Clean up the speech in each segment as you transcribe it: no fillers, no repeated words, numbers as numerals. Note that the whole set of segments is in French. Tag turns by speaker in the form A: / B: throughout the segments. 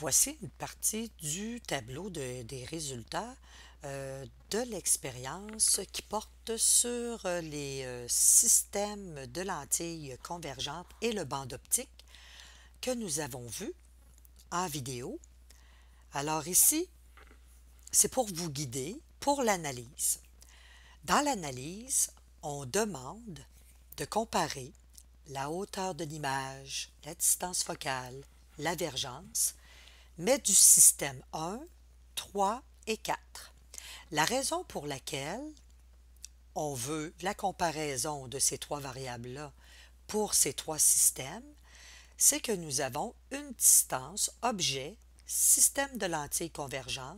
A: Voici une partie du tableau des résultats de l'expérience qui porte sur les systèmes de lentilles convergentes et le banc d'optique que nous avons vu en vidéo. Alors ici, c'est pour vous guider pour l'analyse. Dans l'analyse, on demande de comparer la hauteur de l'image, la distance focale, la divergence, mais du système 1, 3 et 4. La raison pour laquelle on veut la comparaison de ces trois variables-là pour ces trois systèmes, c'est que nous avons une distance objet, système de lentilles convergentes,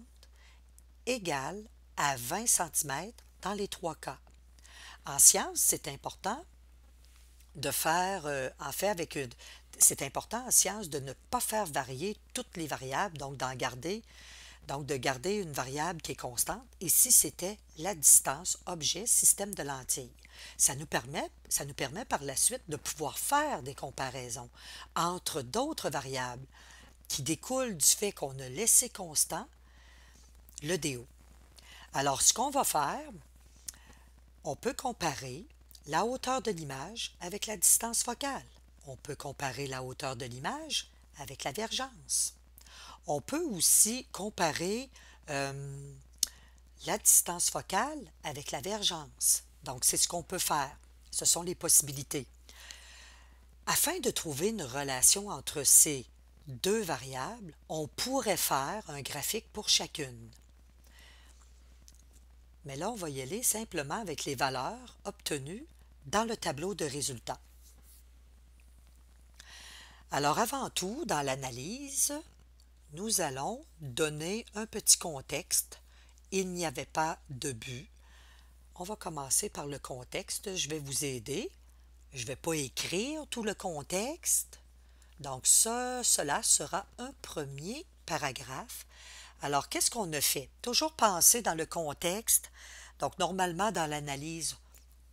A: égale à 20 cm dans les trois cas. En sciences, c'est important de faire, c'est important en sciences de ne pas faire varier toutes les variables, donc de garder une variable qui est constante. Ici, c'était la distance objet système de lentilles. Ça nous permet par la suite de pouvoir faire des comparaisons entre d'autres variables qui découlent du fait qu'on a laissé constant le DO. Alors, ce qu'on va faire, on peut comparer la hauteur de l'image avec la distance focale. On peut comparer la hauteur de l'image avec la divergence. On peut aussi comparer la distance focale avec la divergence. Donc, c'est ce qu'on peut faire. Ce sont les possibilités. Afin de trouver une relation entre ces deux variables, on pourrait faire un graphique pour chacune. Mais là, on va y aller simplement avec les valeurs obtenues dans le tableau de résultats. Alors, avant tout, dans l'analyse, nous allons donner un petit contexte. Il n'y avait pas de but. On va commencer par le contexte. Je vais vous aider. Je ne vais pas écrire tout le contexte. Donc, cela sera un premier paragraphe. Alors, qu'est-ce qu'on a fait? Toujours penser dans le contexte. Donc, normalement, dans l'analyse,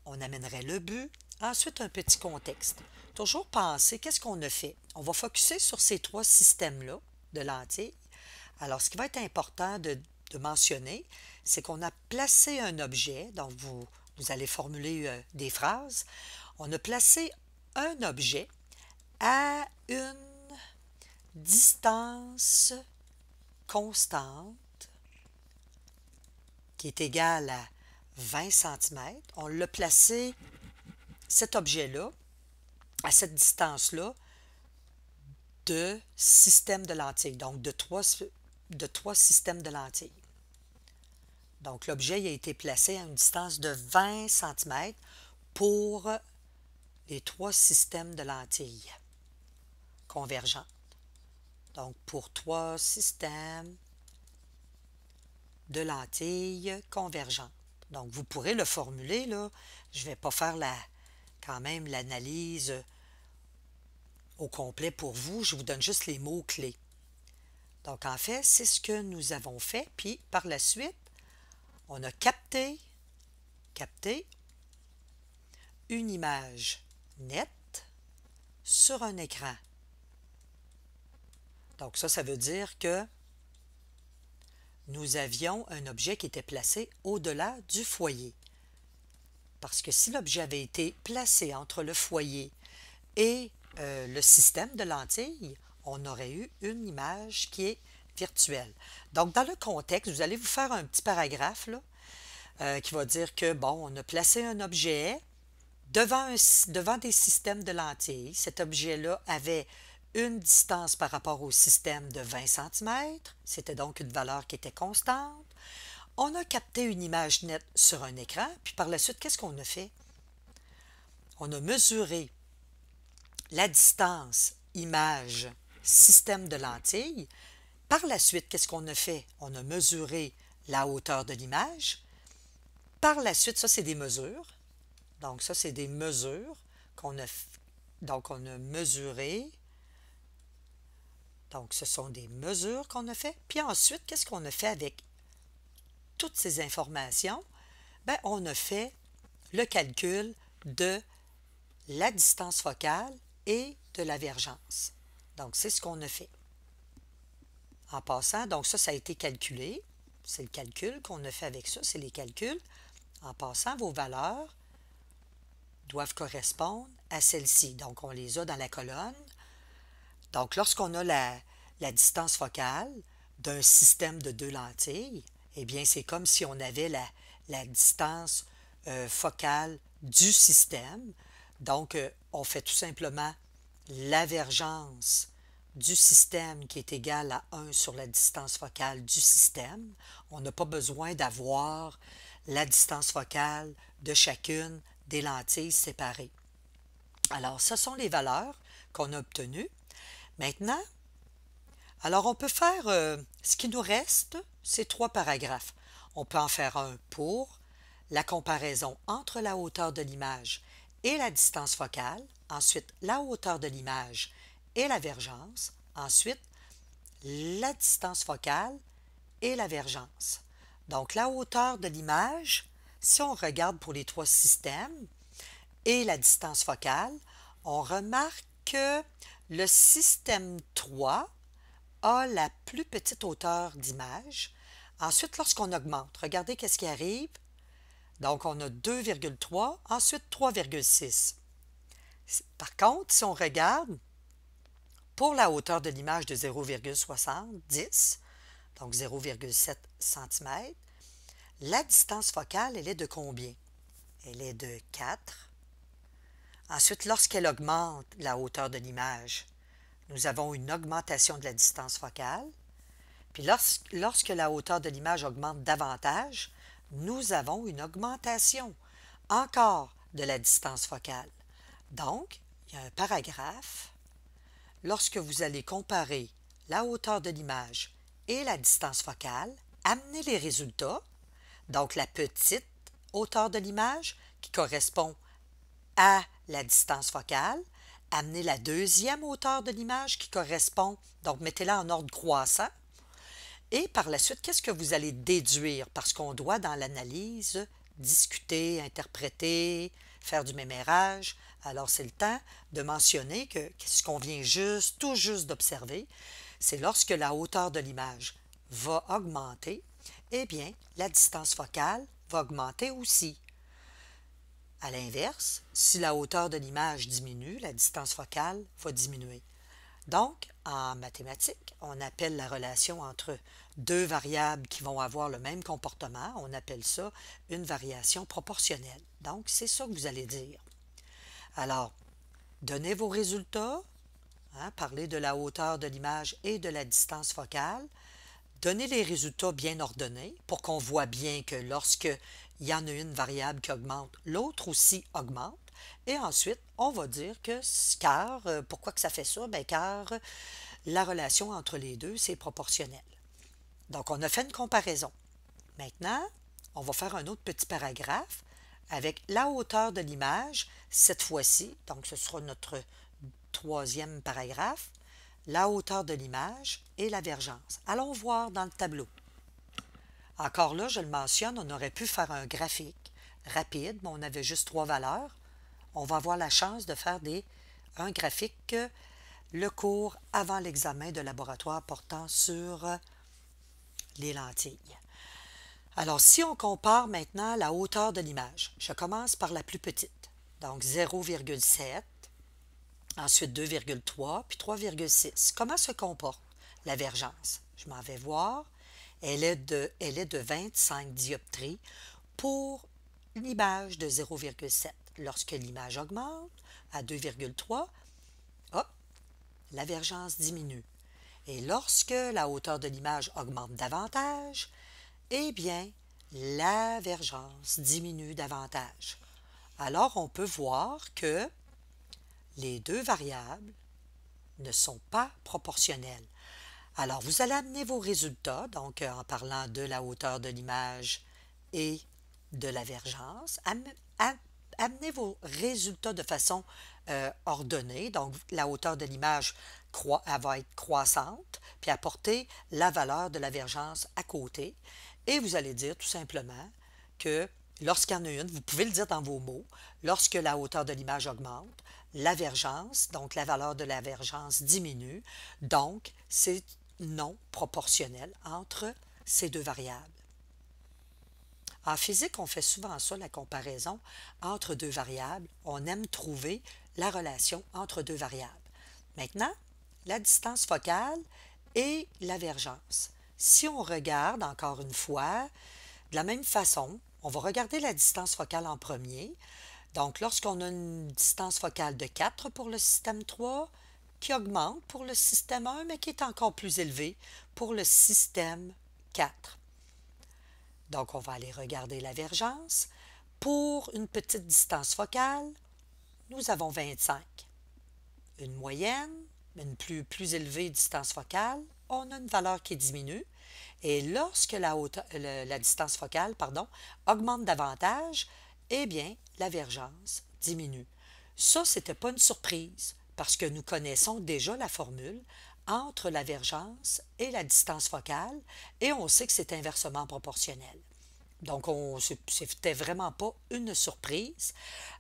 A: on amènerait le but, ensuite un petit contexte. Toujours penser, qu'est-ce qu'on a fait? On va focuser sur ces trois systèmes-là de lentilles. Alors, ce qui va être important de mentionner, c'est qu'on a placé un objet, donc vous allez formuler des phrases. On a placé un objet à une distance constante qui est égale à 20 cm. On l'a placé, cet objet-là, à cette distance-là, de systèmes de lentilles, donc de trois systèmes de lentilles. Donc, l'objet a été placé à une distance de 20 cm pour les trois systèmes de lentilles convergentes. Donc, pour trois systèmes de lentilles convergentes. Donc, vous pourrez le formuler, là. Je ne vais pas faire quand même l'analyse au complet pour vous. Je vous donne juste les mots-clés. Donc, en fait, c'est ce que nous avons fait. Puis, par la suite, on a capté une image nette sur un écran. Donc, ça veut dire que nous avions un objet qui était placé au-delà du foyer. Parce que si l'objet avait été placé entre le foyer et le système de lentilles, on aurait eu une image qui est virtuelle. Donc, dans le contexte, vous allez vous faire un petit paragraphe là, qui va dire que, bon, on a placé un objet devant des systèmes de lentilles. Cet objet-là avait une distance par rapport au système de 20 cm. C'était donc une valeur qui était constante. On a capté une image nette sur un écran, puis par la suite, qu'est-ce qu'on a fait? On a mesuré la distance image système de lentilles. Par la suite, qu'est-ce qu'on a fait? On a mesuré la hauteur de l'image. Par la suite, ça, c'est des mesures. Donc, ça, c'est des mesures qu'on a. Donc, on a mesuré. Donc, ce sont des mesures qu'on a fait. Puis ensuite, qu'est-ce qu'on a fait avec toutes ces informations? Bien, on a fait le calcul de la distance focale et de la divergence. Donc, c'est ce qu'on a fait. En passant, donc ça a été calculé. C'est le calcul qu'on a fait avec ça, c'est les calculs. En passant, vos valeurs doivent correspondre à celles-ci. Donc, on les a dans la colonne. Donc, lorsqu'on a la distance focale d'un système de 2 lentilles, eh bien, c'est comme si on avait la distance focale du système. Donc, on fait tout simplement l'avergence du système qui est égale à 1 sur la distance focale du système. On n'a pas besoin d'avoir la distance focale de chacune des lentilles séparées. Alors, ce sont les valeurs qu'on a obtenues. Maintenant, alors on peut faire, ce qui nous reste, c'est 3 paragraphes. On peut en faire un pour la comparaison entre la hauteur de l'image et la distance focale, ensuite la hauteur de l'image et la vergence, ensuite la distance focale et la vergence. Donc la hauteur de l'image, si on regarde pour les 3 systèmes et la distance focale, on remarque que le système 3 a la plus petite hauteur d'image. Ensuite, lorsqu'on augmente, regardez qu'est-ce qui arrive. Donc, on a 2,3, ensuite 3,6. Par contre, si on regarde pour la hauteur de l'image de 0,70, donc 0,7 cm, la distance focale, elle est de combien? Elle est de 4. Ensuite, lorsqu'elle augmente la hauteur de l'image, nous avons une augmentation de la distance focale. Puis lorsque la hauteur de l'image augmente davantage, nous avons une augmentation encore de la distance focale. Donc, il y a un paragraphe. Lorsque vous allez comparer la hauteur de l'image et la distance focale, amenez les résultats. Donc, la petite hauteur de l'image qui correspond à la distance focale, amenez la deuxième hauteur de l'image qui correspond, donc mettez-la en ordre croissant. Et par la suite, qu'est-ce que vous allez déduire? Parce qu'on doit, dans l'analyse, discuter, interpréter, faire du mémérage. Alors, c'est le temps de mentionner que ce qu'on vient tout juste d'observer, c'est lorsque la hauteur de l'image va augmenter, eh bien, la distance focale va augmenter aussi. À l'inverse, si la hauteur de l'image diminue, la distance focale va diminuer. Donc, en mathématiques, on appelle la relation entre deux variables qui vont avoir le même comportement, on appelle ça une variation proportionnelle. Donc, c'est ça que vous allez dire. Alors, donnez vos résultats, parlez de la hauteur de l'image et de la distance focale. Donnez les résultats bien ordonnés pour qu'on voit bien que lorsque il y en a une variable qui augmente, l'autre aussi augmente. Et ensuite, on va dire que pourquoi que ça fait ça? Bien, car la relation entre les deux, c'est proportionnel. Donc, on a fait une comparaison. Maintenant, on va faire un autre petit paragraphe avec la hauteur de l'image, cette fois-ci. Donc, ce sera notre troisième paragraphe. La hauteur de l'image et la vergence. Allons voir dans le tableau. Encore là, je le mentionne, on aurait pu faire un graphique rapide, mais on avait juste 3 valeurs. On va avoir la chance de faire un graphique, le cours avant l'examen de laboratoire portant sur les lentilles. Alors, si on compare maintenant la hauteur de l'image, je commence par la plus petite, donc 0,7, ensuite 2,3, puis 3,6. Comment se comporte la vergence? Je m'en vais voir. Elle est de 25 dioptries pour une image de 0,7. Lorsque l'image augmente à 2,3, hop, la vergence diminue. Et lorsque la hauteur de l'image augmente davantage, eh bien, la vergence diminue davantage. Alors, on peut voir que les deux variables ne sont pas proportionnelles. Alors, vous allez amener vos résultats, donc en parlant de la hauteur de l'image et de la vergence. Amenez vos résultats de façon ordonnée. Donc, la hauteur de l'image elle va être croissante, puis apporter la valeur de la vergence à côté. Et vous allez dire tout simplement que lorsqu'il y en a une, vous pouvez le dire dans vos mots, lorsque la hauteur de l'image augmente, la vergence, donc la valeur de la vergence diminue. Donc, c'est non proportionnel entre ces deux variables. En physique, on fait souvent ça, la comparaison entre deux variables. On aime trouver la relation entre deux variables. Maintenant, la distance focale et l'avergence. Si on regarde encore une fois, de la même façon, on va regarder la distance focale en premier. Donc, lorsqu'on a une distance focale de 4 pour le système 3, qui augmente pour le système 1, mais qui est encore plus élevée pour le système 4. Donc, on va aller regarder l'avergence. Pour une petite distance focale, nous avons 25. Une moyenne, une plus élevée distance focale, on a une valeur qui diminue. Et lorsque la distance focale augmente davantage, eh bien, l'avergence diminue. Ça, ce n'était pas une surprise, parce que nous connaissons déjà la formule entre l'avergence et la distance focale, et on sait que c'est inversement proportionnel. Donc, c'était vraiment pas une surprise.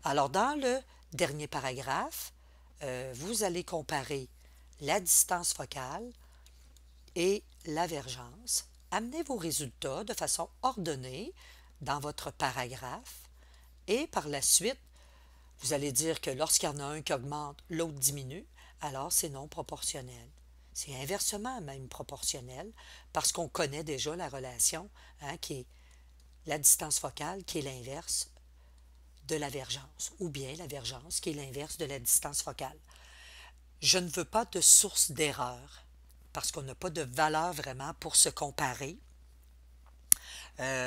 A: Alors, dans le dernier paragraphe, vous allez comparer la distance focale et l'avergence. Amenez vos résultats de façon ordonnée dans votre paragraphe et par la suite, vous allez dire que lorsqu'il y en a un qui augmente, l'autre diminue, alors c'est non proportionnel. C'est inversement même proportionnel parce qu'on connaît déjà la relation qui est la distance focale qui est l'inverse de l'avergence ou bien l'avergence qui est l'inverse de la distance focale. Je ne veux pas de source d'erreur parce qu'on n'a pas de valeur vraiment pour se comparer.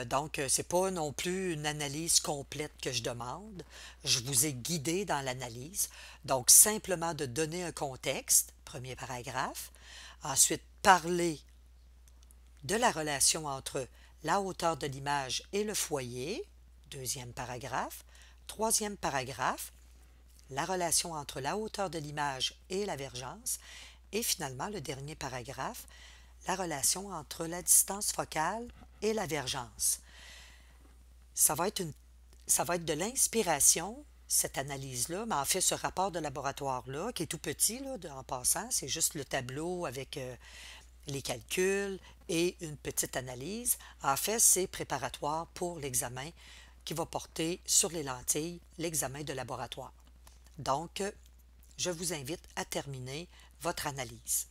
A: Donc, ce n'est pas non plus une analyse complète que je demande. Je vous ai guidé dans l'analyse. Donc, simplement de donner un contexte, premier paragraphe. Ensuite, parler de la relation entre la hauteur de l'image et le foyer, deuxième paragraphe. Troisième paragraphe, la relation entre la hauteur de l'image et l'avergence. Et finalement, le dernier paragraphe, la relation entre la distance focale et l'avergence. Ça va être de l'inspiration, cette analyse-là, mais en fait, ce rapport de laboratoire-là, qui est tout petit, là, en passant, c'est juste le tableau avec les calculs et une petite analyse. En fait, c'est préparatoire pour l'examen qui va porter sur les lentilles, l'examen de laboratoire. Donc, je vous invite à terminer votre analyse.